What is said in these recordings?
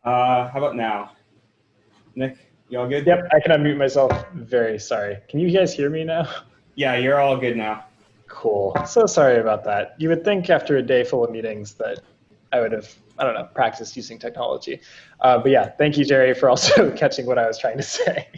How about now? Nick, you all good? Yep, I can unmute myself. Very sorry. Can you guys hear me now? Yeah, you're all good now. Cool. So sorry about that. You would think after a day full of meetings that I would have, I don't know, practiced using technology. But yeah, thank you, Jerry, for also catching what I was trying to say.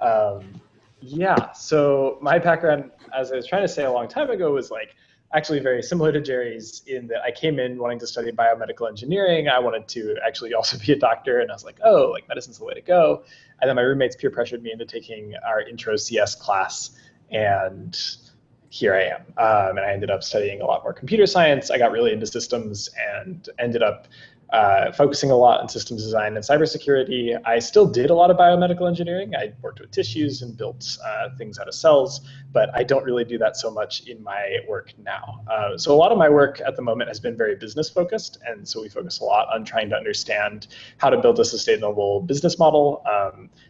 Um, yeah, so my background, as I was trying to say a long time ago, was like actually very similar to Jerry's in that I came in wanting to study biomedical engineering. I wanted to actually also be a doctor, and I was like, oh, like medicine's the way to go. And then my roommates peer pressured me into taking our intro CS class, and here I am. And I ended up studying a lot more computer science. I got really into systems and ended up focusing a lot on systems design and cybersecurity. I still did a lot of biomedical engineering. I worked with tissues and built things out of cells, but I don't really do that so much in my work now. So a lot of my work at the moment has been very business focused. And so we focus a lot on trying to understand how to build a sustainable business model.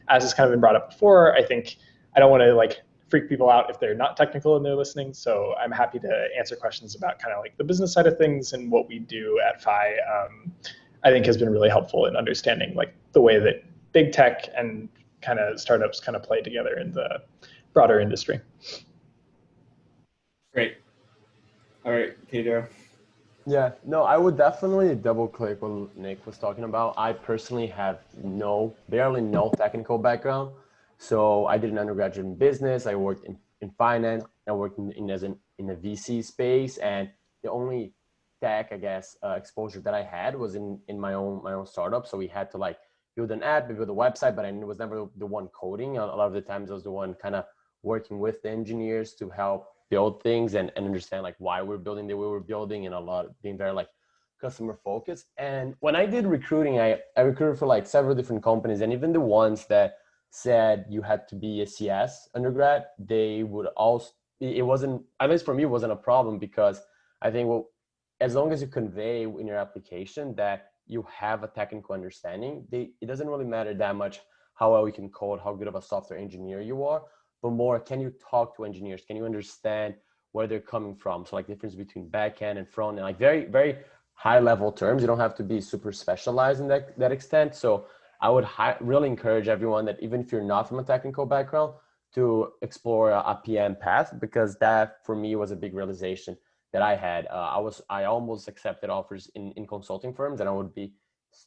As has kind of been brought up before, I think I don't want to like freak people out if they're not technical and they're listening. So I'm happy to answer questions about kind of like the business side of things and what we do at Phi. I think has been really helpful in understanding like the way that big tech and kind of startups kind of play together in the broader industry. Great. All right, Pedro. Yeah, no, I would definitely double click what Nick was talking about. I personally have barely no technical background. So I did an undergraduate in business. I worked in finance. I worked in a VC space. And the only tech, I guess, exposure that I had was in my own startup. So we had to like build an app, build a website, but I was never the one coding. A lot of the times I was the one kind of working with the engineers to help build things and understand like why we're building the way we're building, and a lot of being very like customer focused. And when I did recruiting, I recruited for like several different companies, and even the ones that said you had to be a CS undergrad, they would also, it wasn't, at least for me, it wasn't a problem, because I think, well, as long as you convey in your application that you have a technical understanding, it doesn't really matter that much how well you can code, how good of a software engineer you are, but more, can you talk to engineers? Can you understand where they're coming from? So like the difference between backend and front end, like very, very high level terms. You don't have to be super specialized in that extent. So I would really encourage everyone that even if you're not from a technical background, to explore a PM path, because that for me was a big realization that I had. I almost accepted offers in consulting firms, and I would be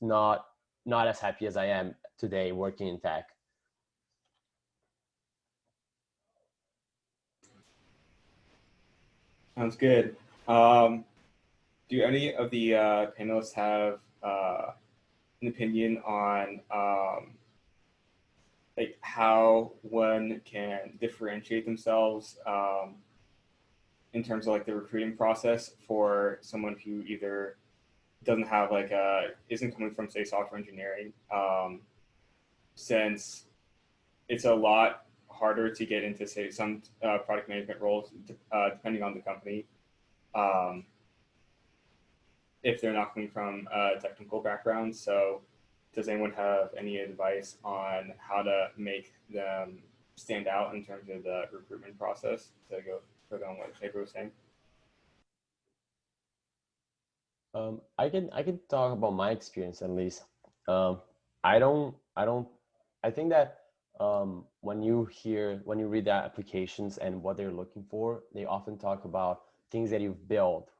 not as happy as I am today working in tech. Sounds good. Do any of the panelists have an opinion on like how one can differentiate themselves in terms of like the recruiting process for someone who either doesn't have like isn't coming from say software engineering, since it's a lot harder to get into say some product management roles depending on the company, um, if they're not coming from a technical background. So does anyone have any advice on how to make them stand out in terms of the recruitment process to go further on what Pedro was saying? I can talk about my experience at least. I don't, I think that when you read the applications and what they're looking for, they often talk about things that you've built,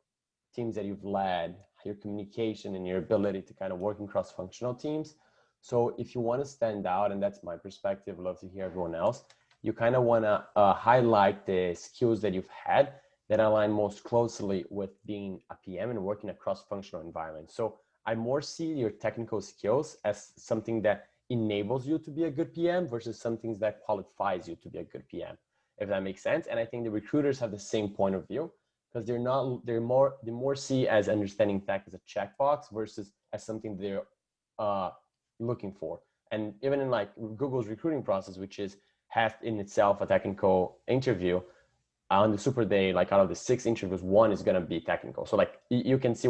teams that you've led, your communication and your ability to kind of work in cross-functional teams. So if you want to stand out, and that's my perspective, love to hear everyone else, you kind of want to highlight the skills that you've had that align most closely with being a PM and working a cross-functional environment. So I more see your technical skills as something that enables you to be a good PM versus something that qualifies you to be a good PM, if that makes sense. And I think the recruiters have the same point of view, because they more see as understanding tech as a checkbox versus as something they're looking for. And even in like Google's recruiting process, which is has in itself a technical interview, on the super day, like out of the 6 interviews, 1 is going to be technical. So like you can see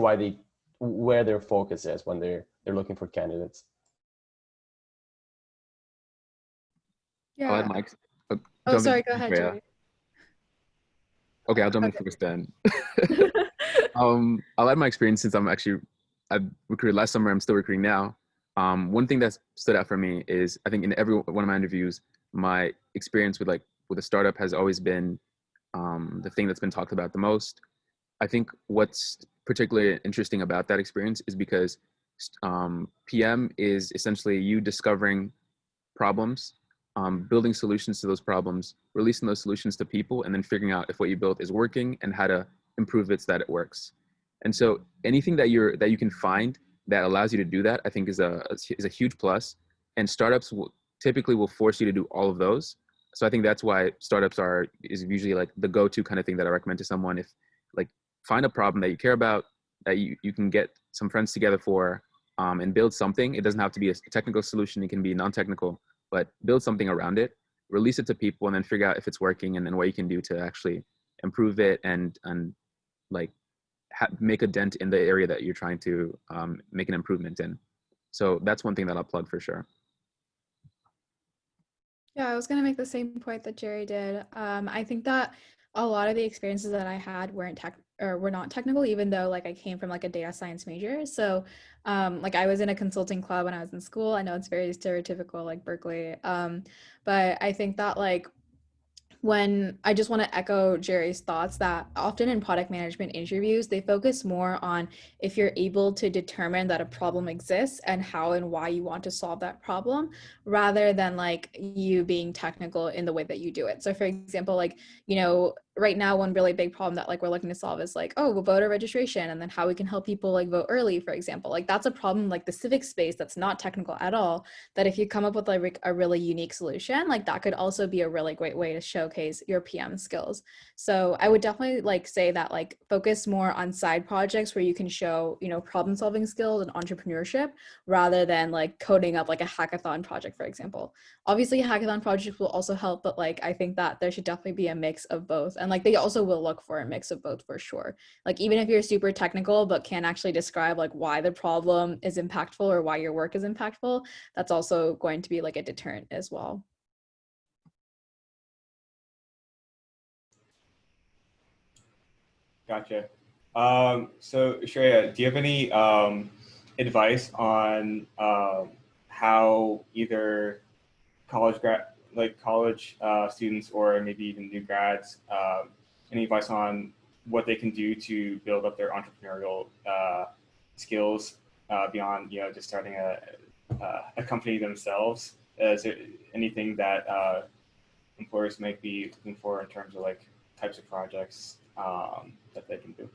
where their focus is when they're looking for candidates. I'll add Mike. Sorry, go ahead, Jerry. Okay, I'll jump in first then. I'll add my experience, since I've recruited last summer. I'm still recruiting now. One thing that stood out for me is I think in every one of my interviews, my experience with a startup has always been the thing that's been talked about the most. I think what's particularly interesting about that experience is because PM is essentially you discovering problems, building solutions to those problems, releasing those solutions to people, and then figuring out if what you built is working and how to improve it so that it works. And so anything that you can find that allows you to do that, I think is a huge plus. And startups typically will force you to do all of those. So I think that's why startups is usually like the go-to kind of thing that I recommend to someone. If like find a problem that you care about, that you can get some friends together for, and build something. It doesn't have to be a technical solution. It can be non-technical, but build something around it, release it to people, and then figure out if it's working and then what you can do to actually improve it and like make a dent in the area that you're trying to make an improvement in. So that's one thing that I'll plug for sure. Yeah, I was going to make the same point that Jerry did. I think that a lot of the experiences that I had were not technical, even though like I came from like a data science major. So like I was in a consulting club when I was in school. I know it's very stereotypical, like Berkeley. But I think that like when I just want to echo Jerry's thoughts that often in product management interviews, they focus more on if you're able to determine that a problem exists and how and why you want to solve that problem, rather than like you being technical in the way that you do it. So for example, like, you know, right now, one really big problem that like we're looking to solve is like, oh, well, voter registration, and then how we can help people like vote early, for example. Like that's a problem like the civic space that's not technical at all, that if you come up with like a really unique solution, like that could also be a really great way to showcase your PM skills. So I would definitely like say that like focus more on side projects where you can show, you know, problem solving skills and entrepreneurship, rather than like coding up like a hackathon project, for example. Obviously hackathon projects will also help, but like I think that there should definitely be a mix of both. And like they also will look for a mix of both for sure. Like even if you're super technical but can't actually describe like why the problem is impactful or why your work is impactful, that's also going to be like a deterrent as well. Gotcha. So Shreya, do you have any advice on how either college students or maybe even new grads, any advice on what they can do to build up their entrepreneurial skills beyond, you know, just starting a company themselves? Is there anything that employers might be looking for in terms of like types of projects that they can do?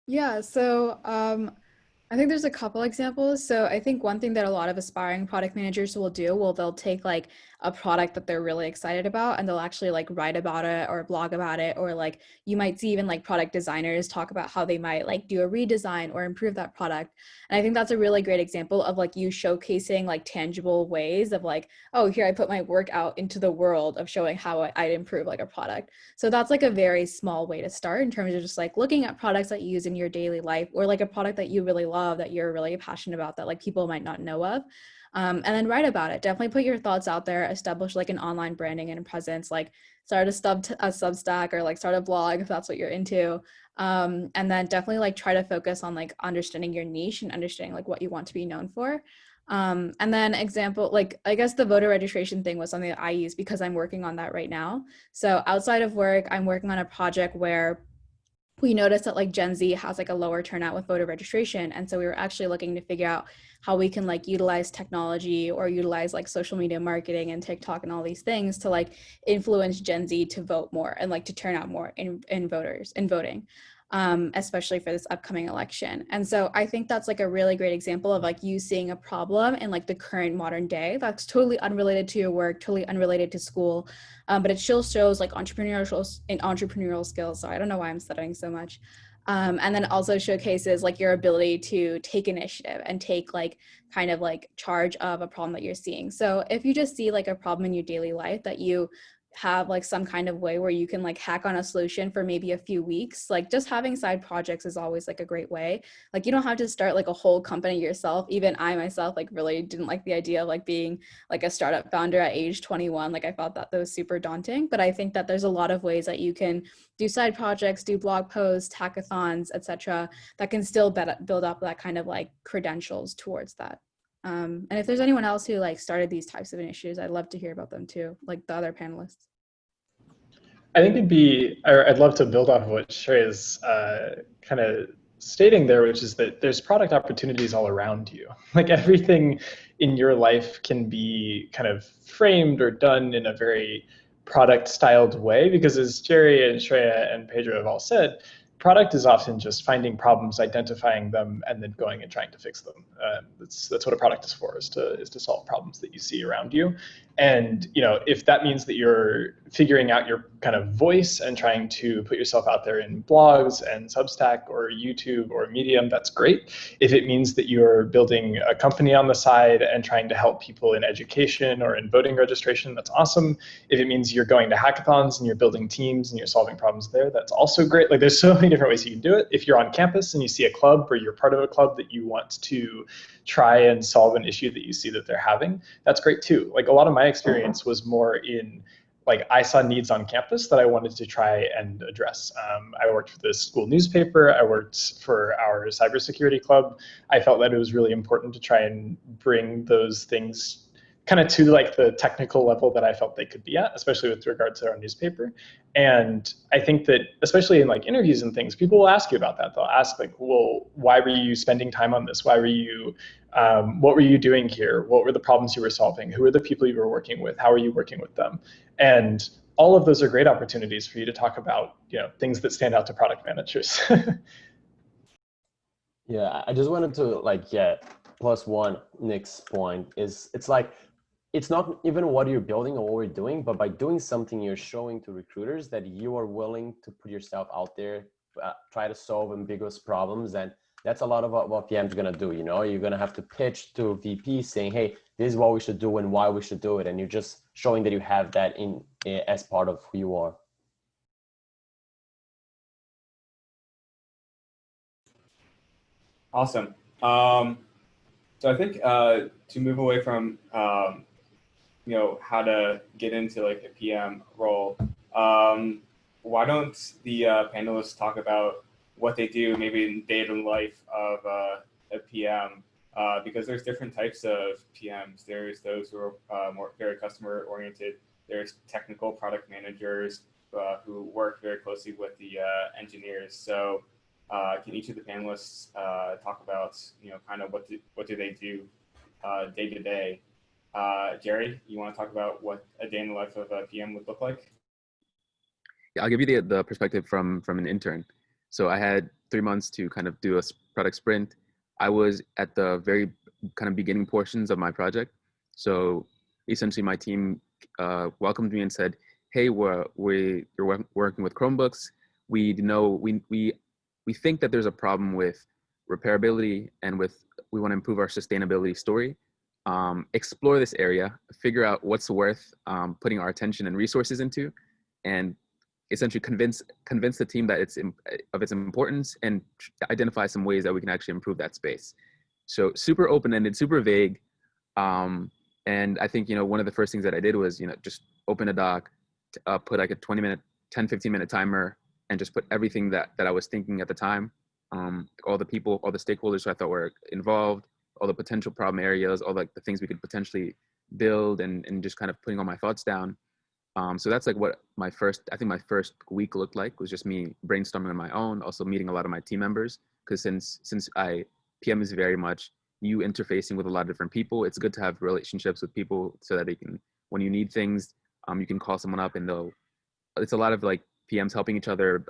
Yeah, so I think there's a couple examples. So I think one thing that a lot of aspiring product managers will do, well, they'll take like a product that they're really excited about and they'll actually like write about it or blog about it, or like you might see even like product designers talk about how they might like do a redesign or improve that product. And I think that's a really great example of like you showcasing like tangible ways of like, oh, here I put my work out into the world of showing how I'd improve like a product. So that's like a very small way to start in terms of just like looking at products that you use in your daily life, or like a product that you really love, that you're really passionate about, that like people might not know of. And then write about it. Definitely put your thoughts out there, establish like an online branding and presence, like start a Substack or like start a blog if that's what you're into. And then definitely like try to focus on like understanding your niche and understanding like what you want to be known for. And then example, like I guess the voter registration thing was something that I use because I'm working on that right now. So outside of work, I'm working on a project where we noticed that like Gen Z has like a lower turnout with voter registration. And so we were actually looking to figure out how we can like utilize technology or utilize like social media marketing and TikTok and all these things to like influence Gen Z to vote more and like to turn out more in voting. Especially for this upcoming election. And so I think that's like a really great example of like you seeing a problem in like the current modern day that's totally unrelated to your work, totally unrelated to school, but it still shows like entrepreneurial skills. So I don't know why I'm stuttering so much. And then also showcases like your ability to take initiative and take like kind of like charge of a problem that you're seeing. So if you just see like a problem in your daily life that you have like some kind of way where you can like hack on a solution for maybe a few weeks, like just having side projects is always like a great way. Like you don't have to start like a whole company yourself. Even I myself like really didn't like the idea of like being like a startup founder at age 21. Like I felt that was super daunting, but I think that there's a lot of ways that you can do side projects, do blog posts, hackathons, etc., that can still build up that kind of like credentials towards that. And if there's anyone else who like started these types of initiatives, I'd love to hear about them too, like the other panelists. I think I'd love to build off of what Shreya is kind of stating there, which is that there's product opportunities all around you. Like everything in your life can be kind of framed or done in a very product styled way, because as Jerry and Shreya and Pedro have all said, product is often just finding problems, identifying them, and then going and trying to fix them. That's what a product is for, is to solve problems that you see around you. And if that means that you're figuring out your kind of voice and trying to put yourself out there in blogs and Substack or YouTube or Medium, that's great. If it means that you're building a company on the side and trying to help people in education or in voting registration, that's awesome. If it means you're going to hackathons and you're building teams and you're solving problems there, that's also great. Like there's so many different ways you can do it. If you're on campus and you see a club or you're part of a club that you want to try and solve an issue that you see that they're having, that's great too. Like a lot of my experience was more in like I saw needs on campus that I wanted to try and address. I worked for the school newspaper. I worked for our cybersecurity club. I felt that it was really important to try and bring those things kind of to like the technical level that I felt they could be at, especially with regard to our newspaper. And I think that especially in like interviews and things, people will ask you about that. They'll ask like, well, why were you spending time on this? Why were you, what were you doing here? What were the problems you were solving? Who are the people you were working with? How are you working with them? And all of those are great opportunities for you to talk about, things that stand out to product managers. Yeah, I just wanted to plus one Nick's point is it's not even what you're building or what we're doing, but by doing something, you're showing to recruiters that you are willing to put yourself out there, try to solve ambiguous problems. And that's a lot of what PM's going to do. You're going to have to pitch to VP saying, hey, this is what we should do and why we should do it. And you're just showing that you have that as part of who you are. Awesome. So I think to move away from how to get into like a PM role, why don't the panelists talk about what they do maybe in day-to-day life of a PM? Because there's different types of PMs. There's those who are more very customer oriented. There's technical product managers who work very closely with the engineers. So can each of the panelists talk about kind of what do they do day to day? Jerry, you want to talk about what a day in the life of a PM would look like? Yeah, I'll give you the perspective from an intern. So I had 3 months to kind of do a product sprint. I was at the very kind of beginning portions of my project. So essentially my team welcomed me and said, hey, you're working with Chromebooks. We think that there's a problem with repairability and we want to improve our sustainability story. Explore this area, figure out what's worth putting our attention and resources into, and essentially convince the team that of its importance and identify some ways that we can actually improve that space. So super open-ended, super vague. And I think, one of the first things that I did was, just open a doc, put like a 10-15 minute timer, and just put everything that I was thinking at the time, all the people, all the stakeholders who I thought were involved, all the potential problem areas, all like the things we could potentially build, and just kind of putting all my thoughts down. So that's like what my first week looked like, was just me brainstorming on my own, also meeting a lot of my team members, because since PM is very much you interfacing with a lot of different people, it's good to have relationships with people so that they can, when you need things, you can call someone up and it's a lot of like PMs helping each other,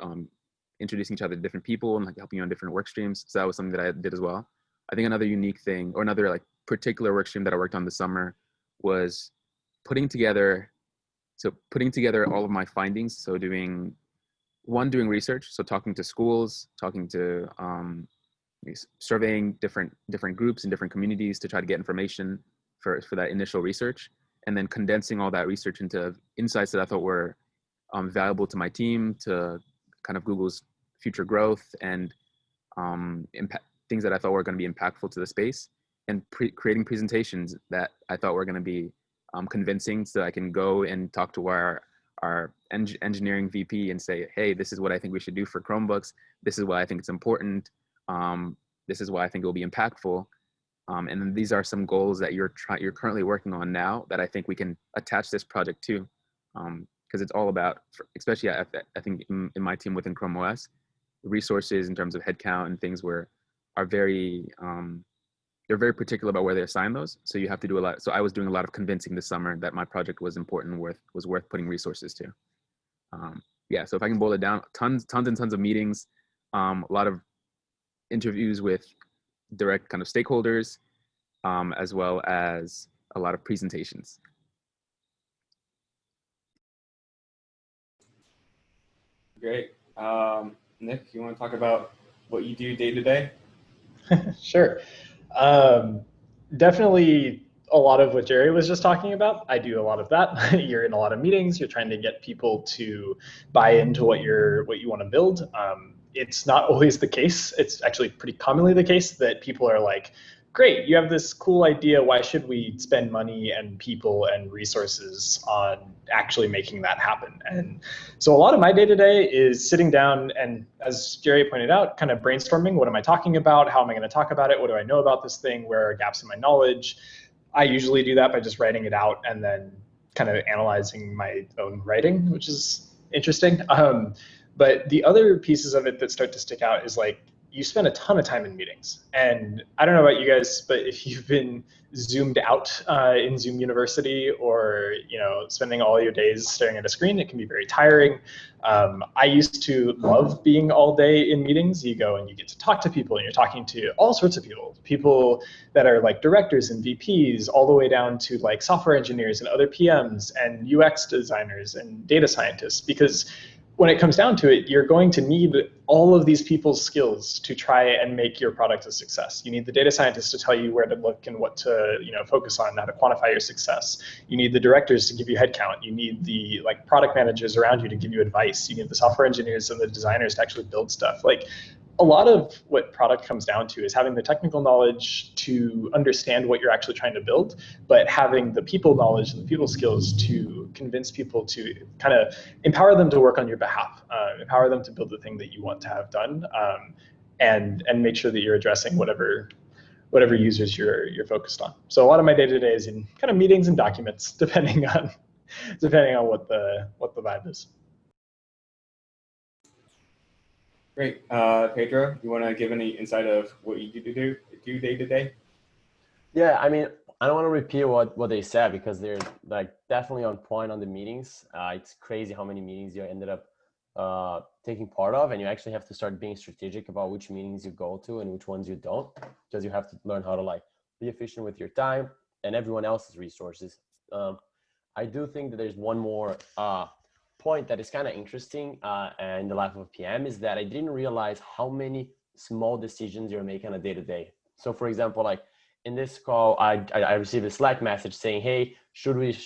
introducing each other to different people and like helping you on different work streams. So that was something that I did as well. I think another unique thing, or another like particular work stream that I worked on this summer, was putting together all of my findings. So doing research, so talking to schools, talking to surveying different groups and different communities to try to get information for that initial research, and then condensing all that research into insights that I thought were valuable to my team, to kind of Google's future growth, and things that I thought were going to be impactful to the space, and creating presentations that I thought were going to be convincing, so I can go and talk to our engineering VP and say, hey, this is what I think we should do for Chromebooks. This is why I think it's important. This is why I think it will be impactful. And then these are some goals that you're currently working on now that I think we can attach this project to, because it's all about, especially I think in my team within Chrome OS, resources in terms of headcount and things are very they're very particular about where they assign those. So you have to do a lot. So I was doing a lot of convincing this summer that my project was important, was worth putting resources to. Yeah, so if I can boil it down, tons and tons of meetings, a lot of interviews with direct kind of stakeholders, as well as a lot of presentations. Great. Nick, you want to talk about what you do day to day? Sure. Definitely a lot of what Jerry was just talking about. I do a lot of that. You're in a lot of meetings. You're trying to get people to buy into what you want to build. It's not always the case. It's actually pretty commonly the case that people are like, great, you have this cool idea. Why should we spend money and people and resources on actually making that happen? And so a lot of my day-to-day is sitting down and, as Jerry pointed out, kind of brainstorming. What am I talking about? How am I going to talk about it? What do I know about this thing? Where are gaps in my knowledge? I usually do that by just writing it out and then kind of analyzing my own writing, which is interesting. But the other pieces of it that start to stick out is like, you spend a ton of time in meetings. And I don't know about you guys, but if you've been zoomed out in Zoom University, or spending all your days staring at a screen, it can be very tiring. I used to love being all day in meetings. You go and you get to talk to people, and you're talking to all sorts of people that are like directors and VPs, all the way down to like software engineers and other PMs and UX designers and data scientists, because when it comes down to it, you're going to need all of these people's skills to try and make your product a success. You need the data scientists to tell you where to look and what to focus on, how to quantify your success. You need the directors to give you headcount. You need the product managers around you to give you advice. You need the software engineers and the designers to actually build stuff. A lot of what product comes down to is having the technical knowledge to understand what you're actually trying to build, but having the people knowledge and the people skills to convince people to kind of empower them to work on your behalf, empower them to build the thing that you want to have done, and make sure that you're addressing whatever users you're focused on. So a lot of my day-to-day is in kind of meetings and documents, depending on what the vibe is. Great. Pedro, you want to give any insight of what you do day to day? Yeah, I mean, I don't want to repeat what they said, because they're definitely on point on the meetings. It's crazy how many meetings you ended up taking part of, and you actually have to start being strategic about which meetings you go to and which ones you don't, because you have to learn how to be efficient with your time and everyone else's resources. I do think that there's one more point that is kind of interesting in the life of a PM, is that I didn't realize how many small decisions you're making on a day-to-day. So for example, in this call, I received a Slack message saying, hey, should we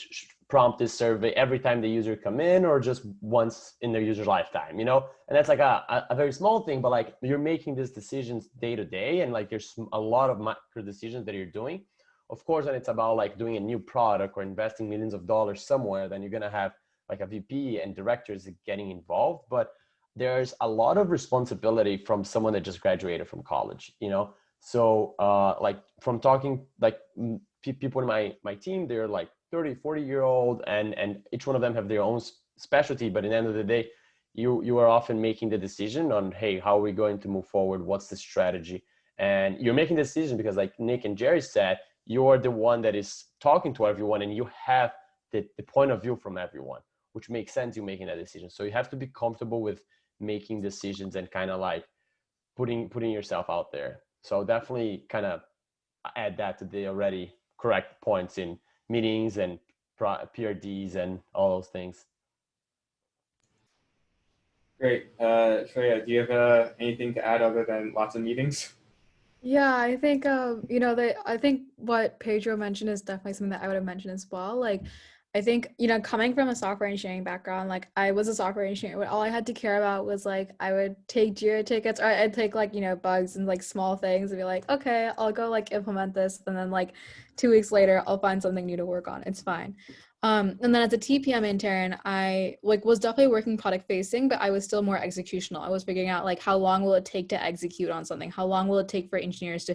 prompt this survey every time the user come in, or just once in their user's lifetime, And that's a very small thing, but you're making these decisions day to day, and there's a lot of micro decisions that you're doing. Of course, when it's about doing a new product or investing millions of dollars somewhere, then you're going to have a VP and directors getting involved, but there's a lot of responsibility from someone that just graduated from college, So from talking, people in my team, they're 30, 40-year-old, and each one of them have their own specialty, but at the end of the day, you are often making the decision on, hey, how are we going to move forward? What's the strategy? And you're making the decision because, like Nick and Jerry said, you're the one that is talking to everyone, and you have the point of view from everyone, which makes sense, you making that decision. So you have to be comfortable with making decisions and kind of putting yourself out there. So definitely kind of add that to the already correct points in meetings and PRDs and all those things. Great. Shreya, do you have anything to add other than lots of meetings? Yeah, I think I think what Pedro mentioned is definitely something that I would have mentioned as well. I think, coming from a software engineering background, I was a software engineer, but all I had to care about was I would take Jira tickets, or I'd take bugs and small things and be like, okay, I'll go implement this, and then 2 weeks later I'll find something new to work on. It's fine. And then as a TPM intern, I was definitely working product facing, but I was still more executional. I was figuring out how long will it take to execute on something? How long will it take for engineers to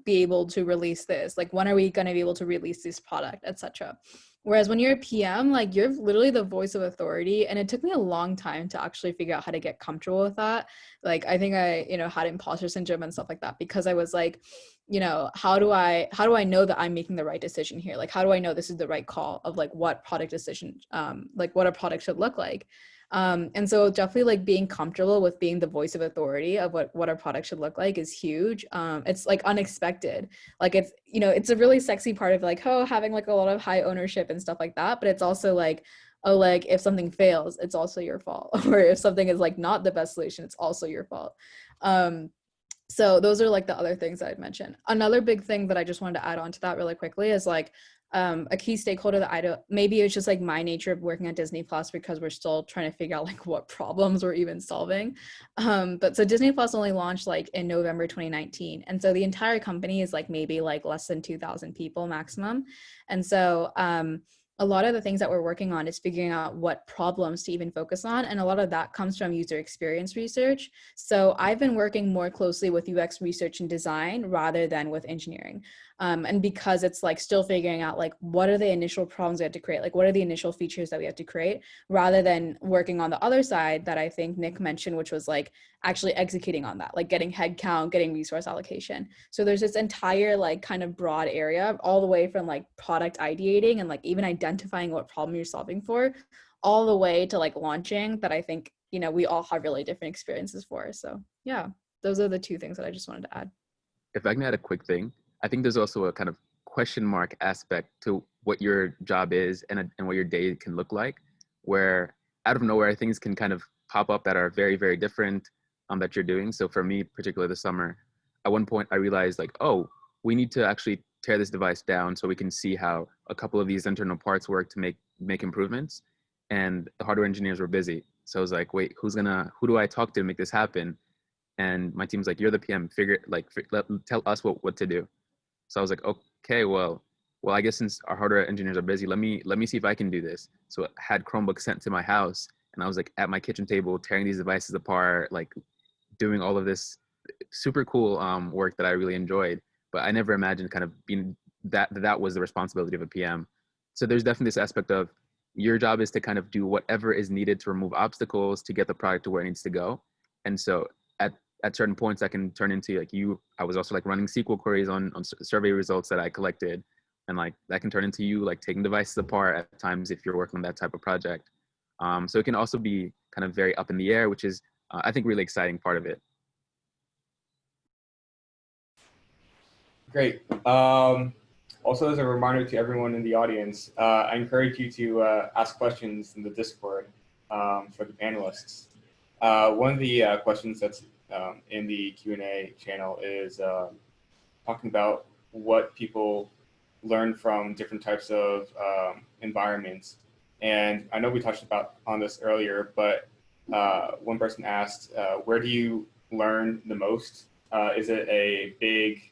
be able to release this? Like, when are we going to be able to release this product, etc. Whereas when you're a PM, like, you're literally the voice of authority. And it took me a long time to actually figure out how to get comfortable with that. Like, I think I, had imposter syndrome and stuff like that, because I was like, how do I know that I'm making the right decision here? Like, how do I know this is the right call of like what product decision, like what a product should look like? And so definitely like being comfortable with being the voice of authority of what our product should look like is huge. It's like unexpected. Like, it's, it's a really sexy part of like, having like a lot of high ownership and stuff like that. But it's also like, like if something fails, it's also your fault. Or if something is like not the best solution, it's also your fault. So those are like the other things that I'd mention. Another big thing that I just wanted to add on to that really quickly is like, a key stakeholder that maybe it's just like my nature of working at Disney Plus, because we're still trying to figure out like what problems we're even solving. But so Disney Plus only launched like in November 2019. And so the entire company is like maybe like less than 2,000 people maximum. And so, a lot of the things that we're working on is figuring out what problems to even focus on. And a lot of that comes from user experience research. So I've been working more closely with UX research and design rather than with engineering. And because it's like still figuring out like what are the initial problems we have to create, like what are the initial features that we have to create, rather than working on the other side that I think Nick mentioned, which was like actually executing on that, like getting headcount, getting resource allocation. So there's this entire like kind of broad area, all the way from like product ideating and like even identifying what problem you're solving for, all the way to like launching, that I think, we all have really different experiences for. So yeah, those are the two things that I just wanted to add. If I can add a quick thing, I think there's also a kind of question mark aspect to what your job is and what your day can look like, where out of nowhere things can kind of pop up that are very, very different that you're doing. So for me, particularly this summer, at one point I realized like, oh, we need to actually tear this device down so we can see how a couple of these internal parts work to make improvements. And the hardware engineers were busy. So I was like, wait, who do I talk to make this happen? And my team's like, you're the PM, tell us what to do. So I was like, okay, well, I guess since our hardware engineers are busy, let me see if I can do this. So I had Chromebooks sent to my house, and I was like at my kitchen table, tearing these devices apart, like doing all of this super cool work that I really enjoyed. But I never imagined kind of being that was the responsibility of a PM. So there's definitely this aspect of your job is to kind of do whatever is needed to remove obstacles to get the product to where it needs to go. And so at certain points, that can turn into like I was also like running SQL queries on survey results that I collected. And like that can turn into you like taking devices apart at times if you're working on that type of project. So it can also be kind of very up in the air, which is I think really exciting part of it. Great. Also, as a reminder to everyone in the audience, I encourage you to ask questions in the Discord for the panelists. One of the questions that's in the Q&A channel is talking about what people learn from different types of environments. And I know we touched on this earlier, but one person asked, where do you learn the most? Is it a big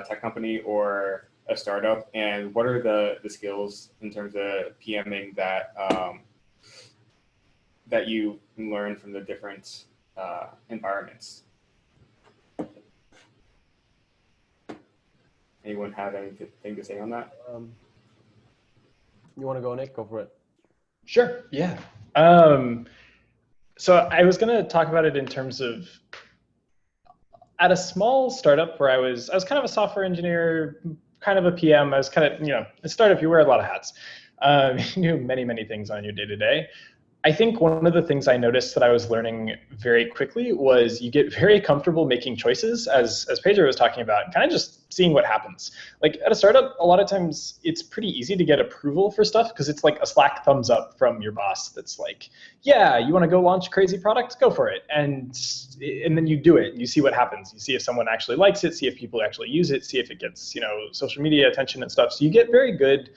tech company or a startup? And what are the skills in terms of PMing that that you learn from the different environments? Anyone have anything to say on that? You want to go, Nick? Go for it. Sure. Yeah. So I was going to talk about it in terms of at a small startup where I was kind of a software engineer, kind of a PM. I was kind of, a startup, you wear a lot of hats. You do many things on your day-to-day. I think one of the things I noticed that I was learning very quickly was you get very comfortable making choices, as Pedro was talking about, kind of just seeing what happens. Like at a startup, a lot of times it's pretty easy to get approval for stuff because it's like a Slack thumbs up from your boss that's like, yeah, you want to go launch a crazy product? Go for it. And then you do it. You see what happens. You see if someone actually likes it, see if people actually use it, see if it gets social media attention and stuff. So you get very good.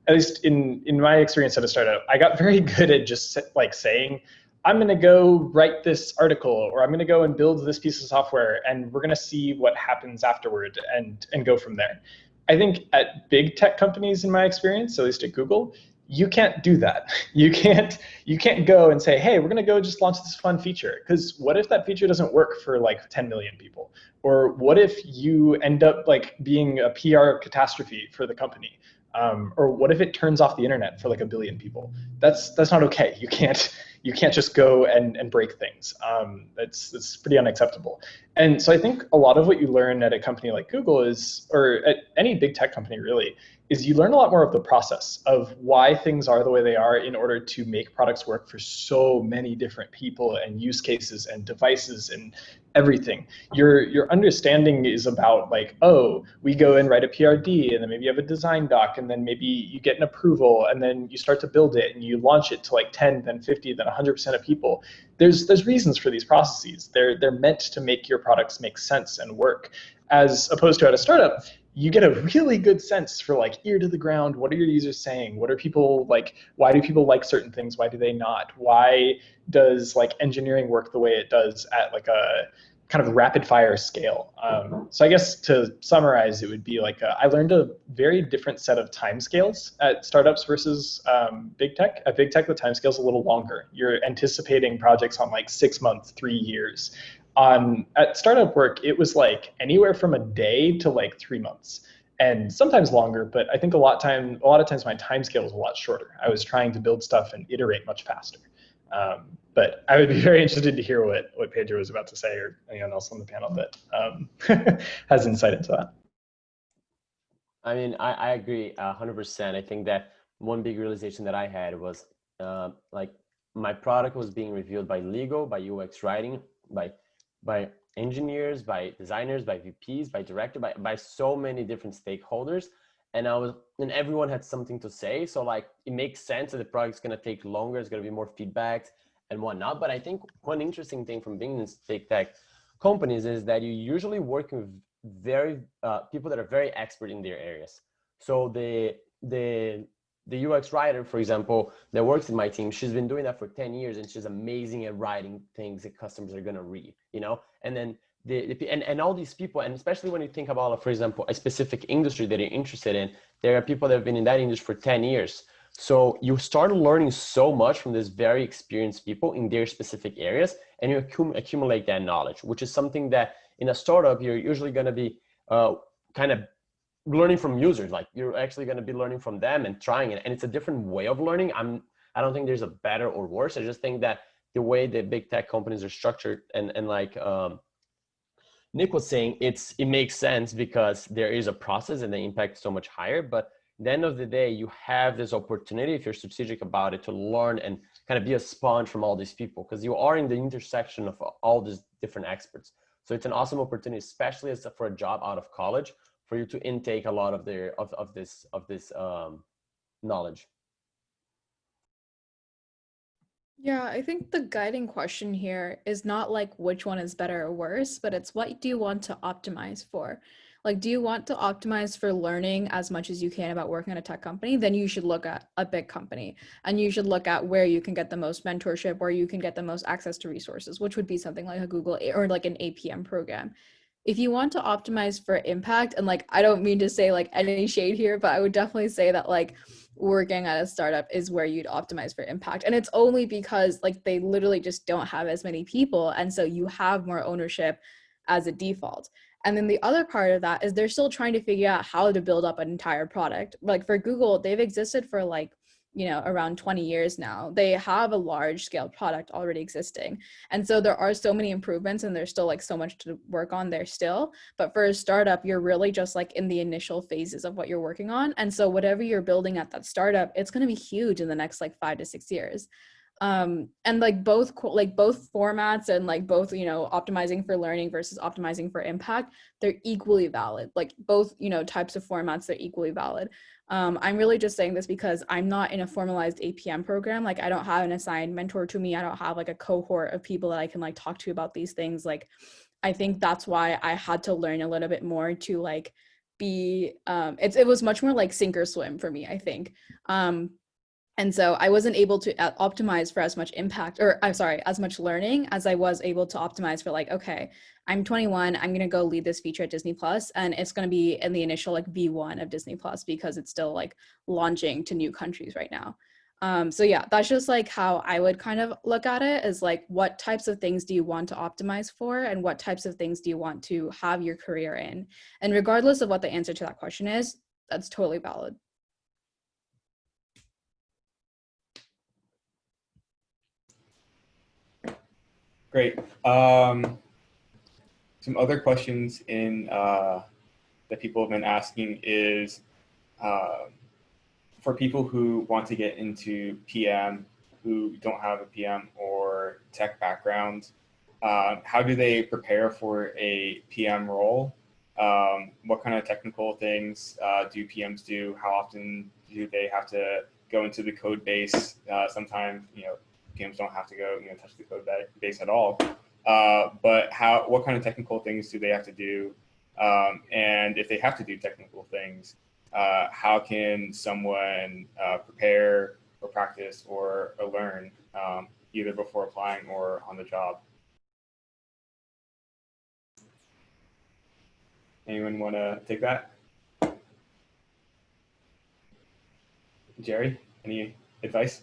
At least in my experience at a startup, I got very good at just like saying, I'm going to go write this article, or I'm going to go and build this piece of software, and we're going to see what happens afterward and go from there. I think at big tech companies, in my experience, at least at Google, You can't do that. You can't go and say, hey, we're going to go just launch this fun feature. Because what if that feature doesn't work for like 10 million people? Or what if you end up like being a PR catastrophe for the company? Or what if it turns off the internet for like 1 billion people? That's not okay. You can't just go and break things. It's pretty unacceptable. And so I think a lot of what you learn at a company like Google is, or at any big tech company really, is you learn a lot more of the process of why things are the way they are in order to make products work for so many different people and use cases and devices and everything. Your understanding is about like, oh, we go and write a PRD, and then maybe you have a design doc, and then maybe you get an approval, and then you start to build it and you launch it to like 10, then 50, then 100% of people. There's reasons for these processes. They're meant to make your products make sense and work. As opposed to at a startup, you get a really good sense for like ear to the ground. What are your users saying? What are people like? Why do people like certain things? Why do they not? Why does like engineering work the way it does at like a kind of rapid fire scale? So I guess to summarize, it would be like I learned a very different set of timescales at startups versus big tech. At big tech, the timescale is a little longer. You're anticipating projects on like 6 months, 3 years. At startup work, it was like anywhere from a day to like 3 months, and sometimes longer. But I think a lot of times my time scale was a lot shorter. I was trying to build stuff and iterate much faster. But I would be very interested to hear what Pedro was about to say, or anyone else on the panel that has insight into that. I mean, I agree 100%. I think that one big realization that I had was like my product was being reviewed by legal, by UX writing, by engineers, by designers, by VPs, by director, by so many different stakeholders. And everyone had something to say. So like, it makes sense that the project's going to take longer. It's going to be more feedback and whatnot. But I think one interesting thing from being in big tech companies is that you usually work with people that are very expert in their areas. So the UX writer, for example, that works in my team, she's been doing that for 10 years and she's amazing at writing things that customers are going to read, you know? And then and all these people, and especially when you think about, for example, a specific industry that you're interested in, there are people that have been in that industry for 10 years. So you start learning so much from these very experienced people in their specific areas, and you accumulate that knowledge, which is something that in a startup, you're usually going to be kind of learning from users. Like you're actually going to be learning from them and trying it. And it's a different way of learning. I don't think there's a better or worse. I just think that the way that big tech companies are structured and like Nick was saying, it makes sense because there is a process and the impact is so much higher. But at the end of the day, you have this opportunity, if you're strategic about it, to learn and kind of be a sponge from all these people, because you are in the intersection of all these different experts. So it's an awesome opportunity, especially for a job out of college, for you to intake a lot of this knowledge. Yeah, I think the guiding question here is not like which one is better or worse, but it's what do you want to optimize for? Like, do you want to optimize for learning as much as you can about working at a tech company? Then you should look at a big company, and you should look at where you can get the most mentorship, where you can get the most access to resources, which would be something like a Google or like an APM program. If you want to optimize for impact, and like, I don't mean to say like any shade here, but I would definitely say that like working at a startup is where you'd optimize for impact. And it's only because like they literally just don't have as many people. And so you have more ownership as a default. And then the other part of that is they're still trying to figure out how to build up an entire product. Like for Google, they've existed for like, around 20 years now. They have a large scale product already existing. And so there are so many improvements and there's still like so much to work on there still. But for a startup, you're really just like in the initial phases of what you're working on. And so whatever you're building at that startup, it's going to be huge in the next like 5 to 6 years. And like both formats and like both, optimizing for learning versus optimizing for impact, they're equally valid. Like both, types of formats, they're equally valid. I'm really just saying this because I'm not in a formalized APM program. Like I don't have an assigned mentor to me. I don't have like a cohort of people that I can like talk to about these things. Like, I think that's why I had to learn a little bit more to like be, it was much more like sink or swim for me, I think. And so I wasn't able to optimize for as much impact, or I'm sorry, as much learning as I was able to optimize for like, okay, I'm 21, I'm going to go lead this feature at Disney Plus, and it's going to be in the initial like V1 of Disney Plus because it's still like launching to new countries right now. So yeah, that's just like how I would kind of look at it, is like, what types of things do you want to optimize for, and what types of things do you want to have your career in? And regardless of what the answer to that question is, that's totally valid. Great. Some other questions that people have been asking is, for people who want to get into PM, who don't have a PM or tech background, how do they prepare for a PM role? What kind of technical things do PMs do? How often do they have to go into the code base? Sometimes, PMs don't have to go, touch the code base at all. But what kind of technical things do they have to do? And if they have to do technical things, how can someone prepare or practice or learn either before applying or on the job? Anyone want to take that? Jerry, any advice?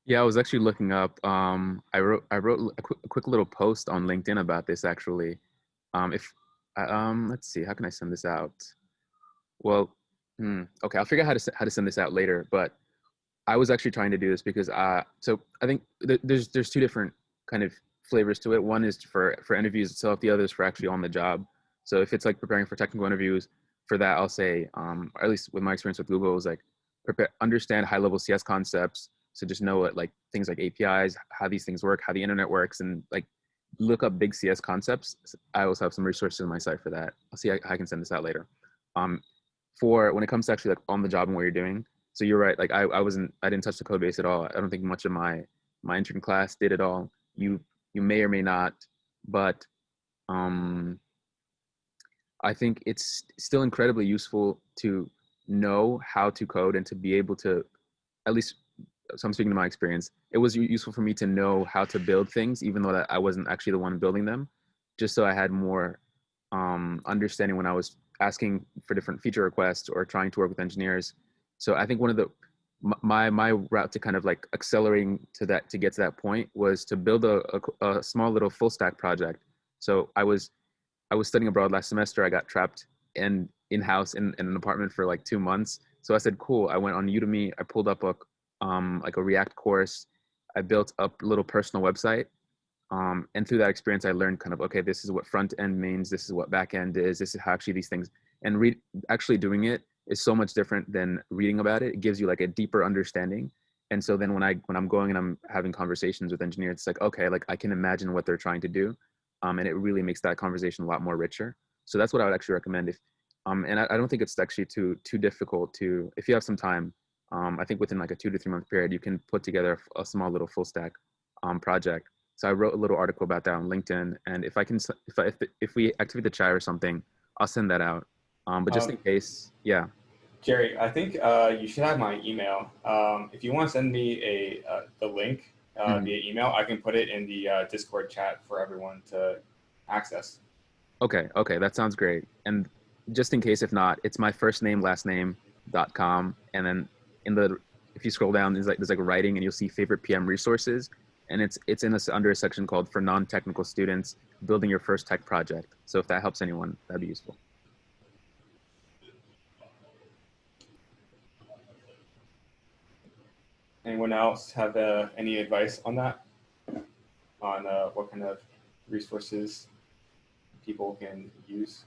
Yeah, I was actually looking up. I wrote a quick little post on LinkedIn about this actually. If let's see, how can I send this out? Well, okay, I'll figure out how to send this out later. But I was actually trying to do this because so I think there's two different kind of flavors to it. One is for interviews itself. The other is for actually on the job. So if it's like preparing for technical interviews, for that I'll say, or at least with my experience with Google, is like understand high level CS concepts. So just know what like things like APIs, how these things work, how the internet works, and like look up big CS concepts. I also have some resources on my site for that. I'll see how I can send this out later. For when it comes to actually like on the job and what you're doing. So you're right. Like I didn't touch the code base at all. I don't think much of my intern class did at all. You may or may not, but I think it's still incredibly useful to know how to code and to be able to, at least, so I'm speaking to my experience, it was useful for me to know how to build things, even though that I wasn't actually the one building them, just so I had more understanding when I was asking for different feature requests or trying to work with engineers. So I think one of the my route to kind of like accelerating to get to that point was to build a small little full stack project. So I was studying abroad last semester. I got trapped in-house in an apartment for like 2 months. So I said, cool. I went on Udemy. I pulled up like a React course. I built a little personal website. And through that experience, I learned kind of, okay, this is what front end means. This is what back end is. This is how actually these things, and actually doing it is so much different than reading about it. It gives you like a deeper understanding. And so then when I'm going and I'm having conversations with engineers, it's like, okay, like I can imagine what they're trying to do. And it really makes that conversation a lot more richer. So that's what I would actually recommend. And I don't think it's actually too difficult to, if you have some time, I think within like a 2 to 3 month period, you can put together a small little full stack project. So I wrote a little article about that on LinkedIn, and if we activate the chat or something, I'll send that out. But just in case, yeah. Jerry, I think you should have my email. If you want to send me the link via email, I can put it in the Discord chat for everyone to access. Okay, that sounds great. And just in case, if not, it's my first name, last name.com, and then if you scroll down, there's like writing, and you'll see favorite PM resources. And it's under a section called for non-technical students, building your first tech project. So if that helps anyone, that'd be useful. Anyone else have any advice on that? On what kind of resources people can use?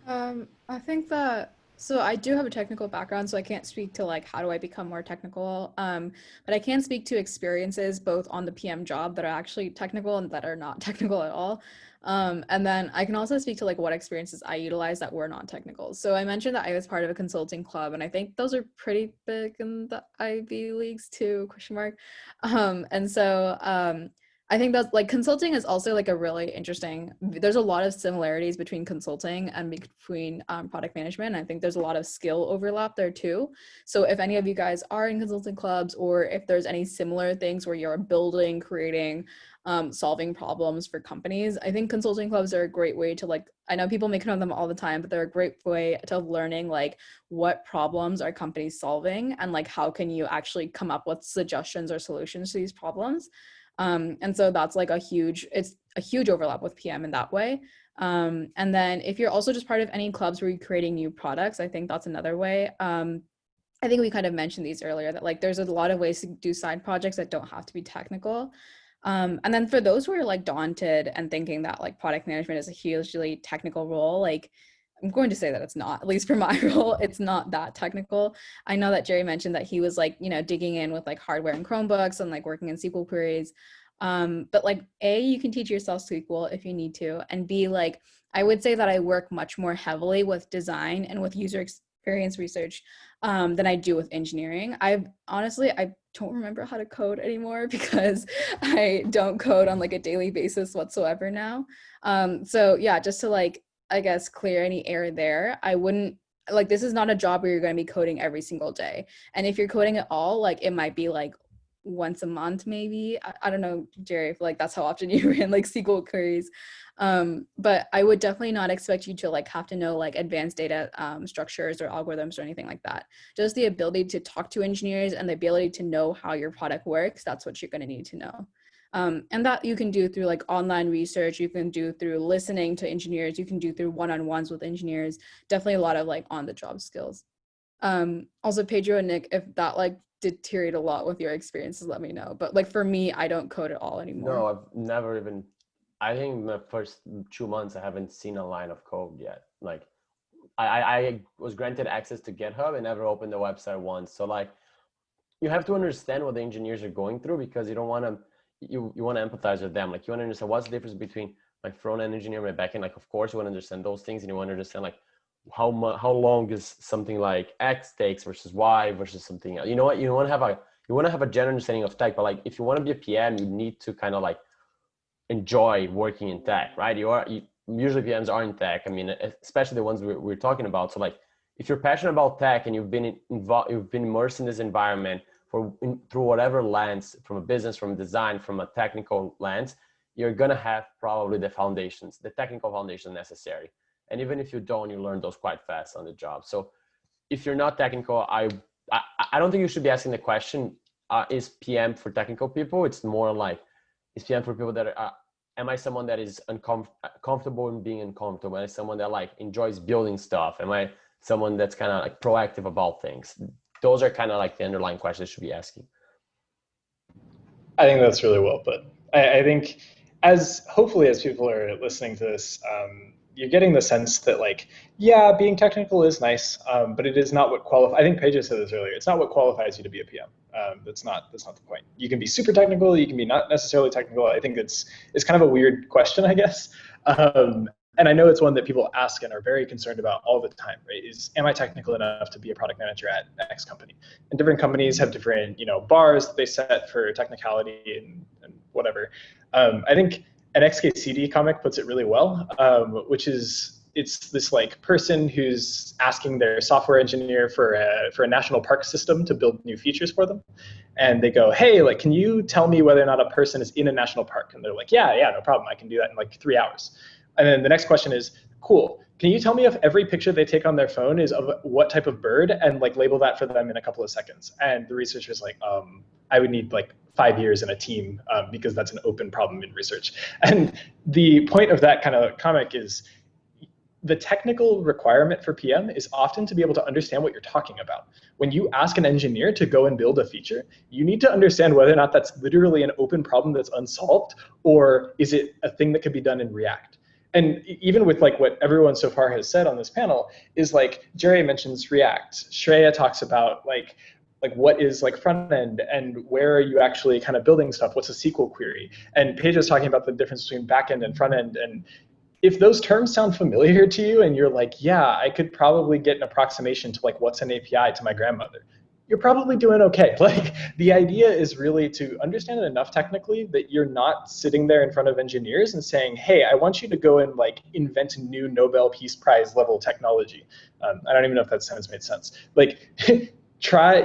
I think that, so I do have a technical background, so I can't speak to like how do I become more technical, but I can speak to experiences both on the PM job that are actually technical and that are not technical at all. And then I can also speak to like what experiences I utilize that were not technical. So I mentioned that I was part of a consulting club, and I think those are pretty big in the Ivy Leagues too, question mark. And so I think that's like consulting is also like a really interesting, there's a lot of similarities between consulting and between product management. I think there's a lot of skill overlap there too. So if any of you guys are in consulting clubs, or if there's any similar things where you're building, creating, solving problems for companies, I think consulting clubs are a great way to like, I know people make fun of them all the time, but they're a great way to learning like what problems are companies solving and like how can you actually come up with suggestions or solutions to these problems. And so that's like it's a huge overlap with PM in that way. And then if you're also just part of any clubs where you're creating new products, I think that's another way. I think we kind of mentioned these earlier, that like there's a lot of ways to do side projects that don't have to be technical. And then for those who are like daunted and thinking that like product management is a hugely technical role, like I'm going to say that it's not, at least for my role, it's not that technical. I know that Jerry mentioned that he was like, digging in with like hardware and Chromebooks and like working in SQL queries. But like A, you can teach yourself SQL if you need to. And B, like, I would say that I work much more heavily with design and with user experience research than I do with engineering. I don't remember how to code anymore because I don't code on like a daily basis whatsoever now. So yeah, just to like, I guess, clear any air there. I wouldn't like, this is not a job where you're going to be coding every single day. And if you're coding at all, like it might be like once a month, maybe. I don't know, Jerry, if like that's how often you ran like SQL queries. But I would definitely not expect you to like have to know like advanced data structures or algorithms or anything like that. Just the ability to talk to engineers and the ability to know how your product works, that's what you're going to need to know. And that you can do through like online research, you can do through listening to engineers, you can do through one-on-ones with engineers, definitely a lot of like on-the-job skills. Also, Pedro and Nick, if that like deteriorate a lot with your experiences, let me know. But like for me, I don't code at all anymore. No, I've never even, I think in the first 2 months, I haven't seen a line of code yet. Like I was granted access to GitHub and never opened the website once. So like, you have to understand what the engineers are going through, because you don't want to, you want to empathize with them. Like you want to understand what's the difference between my front-end engineer and my back-end. Like, of course you want to understand those things, and you want to understand like how long is something like X takes versus Y versus something else. You know what? You want to have a general understanding of tech, but like if you want to be a PM, you need to kind of like enjoy working in tech, right? Usually PMs are in tech. I mean, especially the ones we're talking about. So like, if you're passionate about tech and you've been immersed in this environment through whatever lens, from a business, from a design, from a technical lens, you're gonna have probably the technical foundation necessary. And even if you don't, you learn those quite fast on the job. So if you're not technical, I don't think you should be asking the question, is PM for technical people? It's more like, is PM for people that are, am I someone that is comfortable in being uncomfortable? Am I someone that like enjoys building stuff? Am I someone that's kind of like proactive about things? Those are kind of like the underlying questions you should be asking. I think that's really well put. I think hopefully as people are listening to this, you're getting the sense that like, yeah, being technical is nice, but it is not what qualifies. I think Pedro said this earlier. It's not what qualifies you to be a PM. That's not the point. You can be super technical. You can be not necessarily technical. I think it's kind of a weird question, I guess. And I know it's one that people ask and are very concerned about all the time, right? Am I technical enough to be a product manager at X company? And different companies have different, bars that they set for technicality and whatever. I think an XKCD comic puts it really well, which is, it's this like person who's asking their software engineer for a national park system to build new features for them. And they go, hey, like, can you tell me whether or not a person is in a national park? And they're like, yeah, no problem. I can do that in like 3 hours. And then the next question is, cool, can you tell me if every picture they take on their phone is of what type of bird, and like label that for them in a couple of seconds? And the researcher's like, I would need like 5 years in a team because that's an open problem in research. And the point of that kind of comic is, the technical requirement for PM is often to be able to understand what you're talking about. When you ask an engineer to go and build a feature, you need to understand whether or not that's literally an open problem that's unsolved, or is it a thing that could be done in React? And even with like what everyone so far has said on this panel is like, Jerry mentions React. Shreya talks about like what is like front end and where are you actually kind of building stuff? What's a SQL query? And Pedro's talking about the difference between back end and front end. And if those terms sound familiar to you and you're like, yeah, I could probably get an approximation to like what's an API to my grandmother, you're probably doing okay. Like, the idea is really to understand it enough technically that you're not sitting there in front of engineers and saying, hey, I want you to go and like invent new Nobel Peace Prize level technology. I don't even know if that sentence made sense. Like,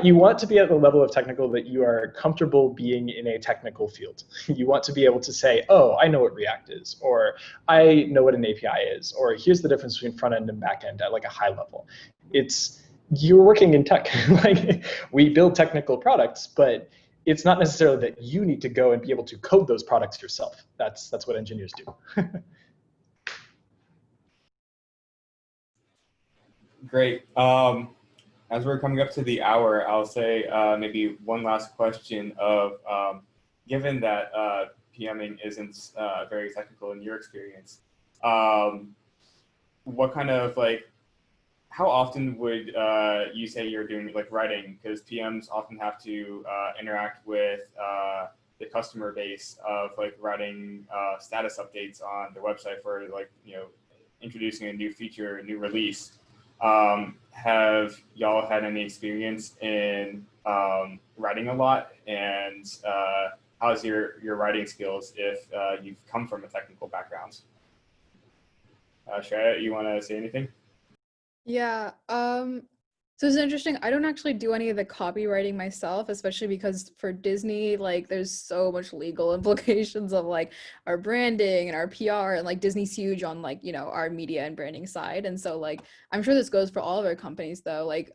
you want to be at the level of technical that you are comfortable being in a technical field. You want to be able to say, oh, I know what React is, or I know what an API is, or here's the difference between front end and back end at like a high level. You're working in tech. Like, we build technical products, but it's not necessarily that you need to go and be able to code those products yourself. That's what engineers do. Great. As we're coming up to the hour, I'll say maybe one last question of, given that PMing isn't very technical in your experience, what kind of like, how often would you say you're doing like writing? Because PMs often have to interact with the customer base of like writing status updates on the website for like, introducing a new feature, a new release. Have y'all had any experience in writing a lot? And how's your writing skills if you've come from a technical background? Shreya, you want to say anything? Yeah. So it's interesting. I don't actually do any of the copywriting myself, especially because for Disney, like there's so much legal implications of like our branding and our PR, and like Disney's huge on like, our media and branding side. And so like I'm sure this goes for all of our companies though. Like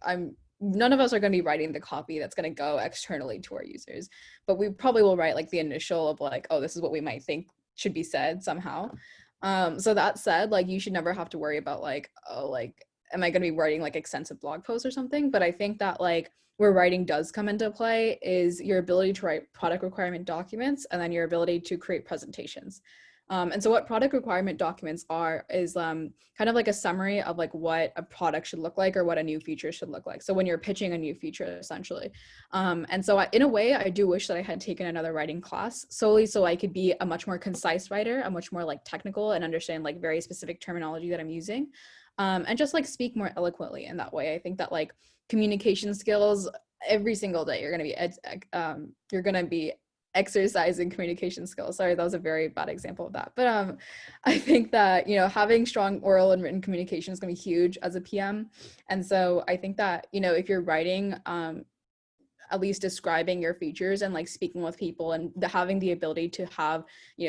none of us are going to be writing the copy that's going to go externally to our users, but we probably will write like the initial of like, oh, this is what we might think should be said somehow. So that said, like you should never have to worry about like, oh, like am I going to be writing like extensive blog posts or something? But I think that like where writing does come into play is your ability to write product requirement documents and then your ability to create presentations. And so what product requirement documents is kind of like a summary of like what a product should look like or what a new feature should look like. So when you're pitching a new feature, essentially. And so in a way, I do wish that I had taken another writing class solely so I could be a much more concise writer, a much more like technical and understand like very specific terminology that I'm using. And just like speak more eloquently in that way. I think that like communication skills every single day you're going to be exercising communication skills. Sorry, that was a very bad example of that. But I think that, having strong oral and written communication is going to be huge as a PM. And so I think that, if you're writing, at least describing your features and like speaking with people and having the ability to have,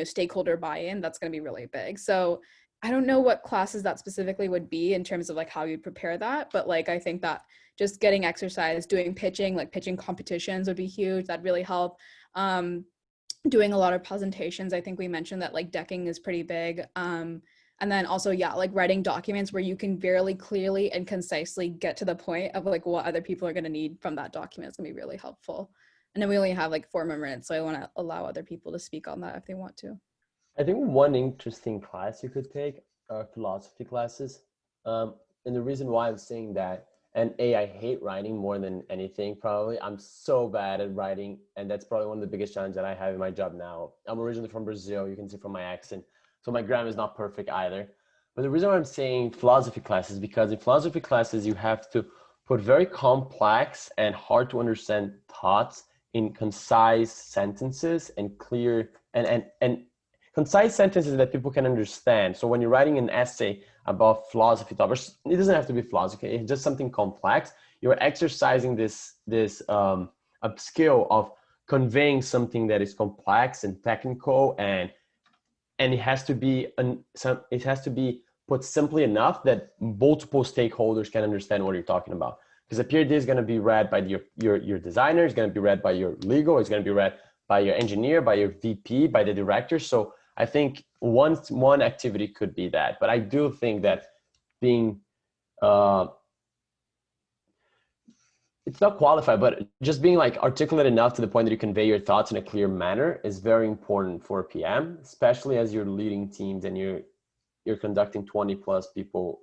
stakeholder buy-in, that's going to be really big. So I don't know what classes that specifically would be in terms of like how you'd prepare that, but like I think that just getting exercise, doing pitching, like pitching competitions would be huge. That'd really help. Doing a lot of presentations. I think we mentioned that like decking is pretty big. And then also, yeah, like writing documents where you can very clearly and concisely get to the point of like what other people are going to need from that document is going to be really helpful. And then we only have like 4 more minutes, so I want to allow other people to speak on that if they want to. I think one interesting class you could take are philosophy classes. And the reason why I'm saying that, and I hate writing more than anything, probably. I'm so bad at writing, and that's probably one of the biggest challenges that I have in my job now. I'm originally from Brazil, you can see from my accent, so my grammar is not perfect either. But the reason why I'm saying philosophy classes is because in philosophy classes, you have to put very complex and hard to understand thoughts in concise sentences and clear and concise sentences that people can understand. So when you're writing an essay about philosophy topics, it doesn't have to be philosophy, it's just something complex. You're exercising this a skill of conveying something that is complex and technical, and it has to be put simply enough that multiple stakeholders can understand what you're talking about. Because a PhD is going to be read by your designer, it's going to be read by your legal, it's going to be read by your engineer, by your VP, by the director. So I think one activity could be that. But I do think that being, it's not qualified, but just being like articulate enough to the point that you convey your thoughts in a clear manner is very important for a PM, especially as you're leading teams and you're conducting 20 plus people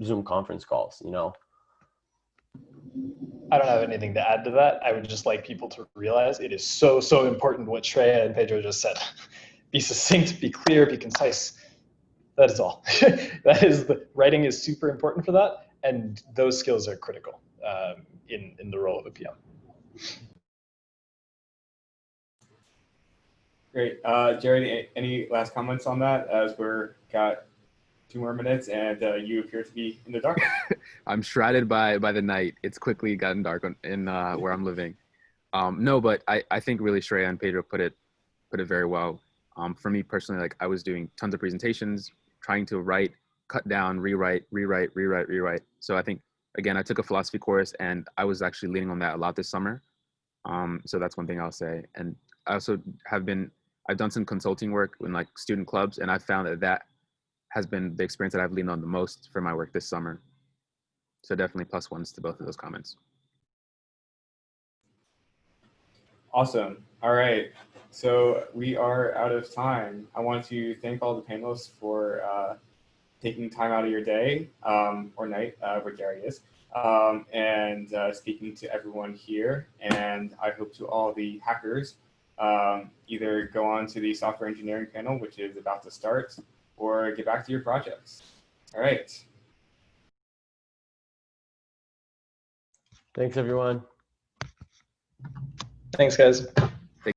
Zoom conference calls, I don't have anything to add to that. I would just like people to realize it is so, so important what Shreya and Pedro just said. Be succinct, be clear, be concise. That is all. Writing is super important for that, and those skills are critical. in the role of a PM. Great. Jerry, any last comments on that, as we're got 2 more minutes and you appear to be in the dark? I'm shrouded by the night. It's quickly gotten dark in where I'm living. No, but I think really Shreya and Pedro put it very well. For me personally, like I was doing tons of presentations, trying to write, cut down, rewrite. So I think, again, I took a philosophy course and I was actually leaning on that a lot this summer. So that's one thing I'll say. And I also I've done some consulting work in like student clubs, and I've found that has been the experience that I've leaned on the most for my work this summer. So definitely +1s to both of those comments. Awesome. All right. So we are out of time. I want to thank all the panelists for taking time out of your day or night, where Jerry is, and speaking to everyone here. And I hope to all the hackers either go on to the software engineering panel, which is about to start, or get back to your projects. All right. Thanks, everyone. Thanks, guys.